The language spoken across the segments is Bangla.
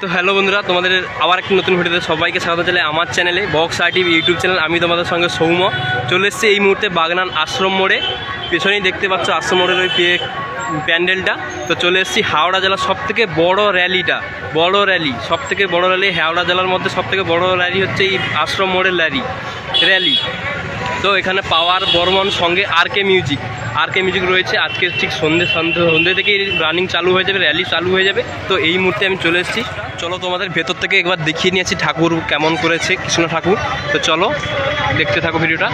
তো হ্যালো বন্ধুরা, তোমাদের আবার একটি নতুন ভিডিওতে সবাইকে স্বাগত জানাই আমার চ্যানেলে বক্স আইটি ইউটিউব চ্যানেল। আমি তোমাদের সঙ্গে সৌম্য চলে এসেছি এই মুহূর্তে বাগনান আশ্রম মোড়ে। পেছনেই দেখতে পাচ্ছ আশ্রম মোড়ের ওই প্যান্ডেলটা। তো চলে এসেছি হাওড়া জেলার সবথেকে বড় র্যালিটা, সবথেকে বড় র্যালি হাওড়া জেলার মধ্যে সবথেকে বড় র্যালি হচ্ছে এই আশ্রম মোড়ের র্যালি। তো এখানে পাওয়ার বর্মন সঙ্গে আরকে মিউজিক রয়েছে। আজকে ঠিক সন্ধ্যে থেকেই রানিং চালু হয়ে যাবে, র্যালি চালু হয়ে যাবে। তো এই মুহূর্তে আমি চলে এসেছি। চলো তোমাদের ভেতর থেকে একবার দেখিয়ে নিয়েছি ঠাকুর কেমন করেছে, কৃষ্ণ ঠাকুর। তো চলো দেখতে থাকো ভিডিওটা।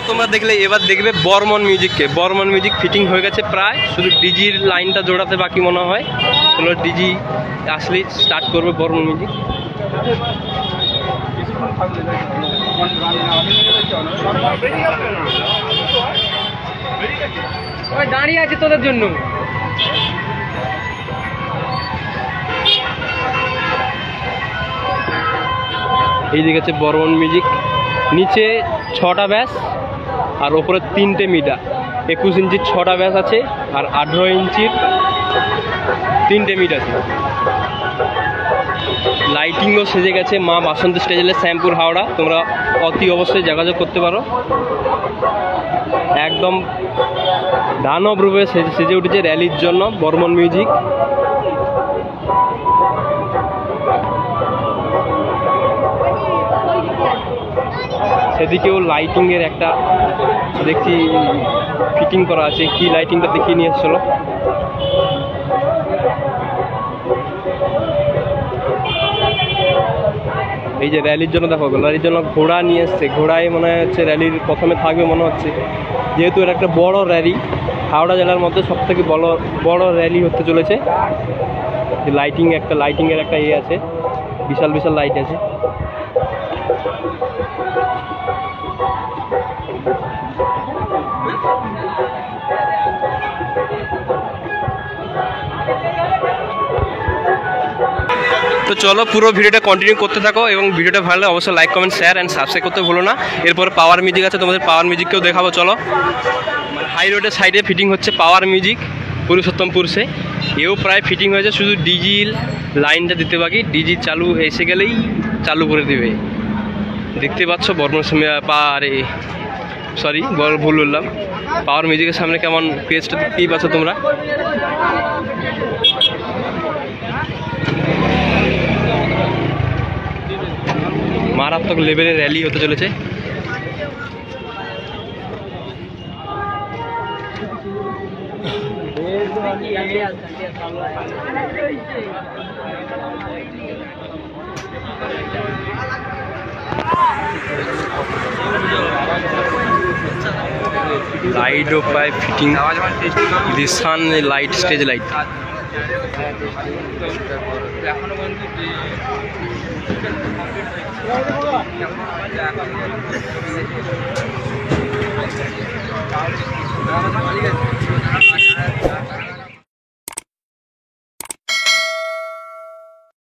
তোমরা দেখলে এবার দেখবে বর্মন মিউজিক ফিটিং হয়ে গেছে প্রায়, শুধু ডিজির লাইনটা জোড়াতে বাকি মনে হয়। চলো ডিজি আসলেই স্টার্ট করবে বর্মন মিউজিক। দাঁড়িয়ে আছে তোদের জন্য। এই দিকে আছে বর্মন মিউজিক, নিচে 6টা ব্যাস আর ওপরে 3টে মিটার। 21 ইঞ্চির 6টা ব্যাস আছে আর 18 ইঞ্চির 3টে মিট আছে। লাইটিংও সেজে গেছে মা বাসন্তী স্টেজেলে শ্যামপুর হাওড়া। তোমরা অতি অবশ্যই যোগাযোগ করতে পারো। একদম দানব রূপে সেজে উঠেছে র্যালির জন্য বর্মন মিউজিক। সেদিকেও লাইটিংয়ের একটা দেখছি ফিটিং করা আছে, কি লাইটিংটা দেখিয়ে নিয়ে এসেছিল। এই যে র্যালির জন্য দেখো, র্যালির জন্য ঘোড়া নিয়ে এসছে। ঘোড়ায় মনে হচ্ছে র্যালির প্রথমে থাকবে মনে হচ্ছে, যেহেতু এটা একটা বড় র্যালি, হাওড়া জেলার মধ্যে সবথেকে বড় র্যালি হতে চলেছে। লাইটিংয়ের একটা ইয়ে আছে, বিশাল লাইট আছে। তো চলো পুরো ভিডিওটা কন্টিনিউ করতে থাকো এবং ভিডিওটা ভালো লাগলে অবশ্যই like comment share and subscribe করতে ভুলো না। এরপরে পাওয়ার মিউজিক আছে, তোমাদের পাওয়ার মিউজিককেও দেখাবো। চলো, হাই রোডের সাইডে ফিটিং হচ্ছে পাওয়ার মিউজিক পুরুষোত্তমপুর সে। এও প্রায় ফিটিং হয়েছে, শুধু ডিজির লাইনটা দিতে বাকি। ডিজি চালু এসে গেলেই চালু করে দেবে। দেখতে পাচ্ছ ভুল বললাম। পাওয়ার মিউজিকের সামনে কেমন পেজটা দেখতেই পাচ্ছ তোমরা। মারাত্মক লেভেলের র্যালি হতে চলেছে। লাইটও প্রায় fitting, Dishan light, stage light.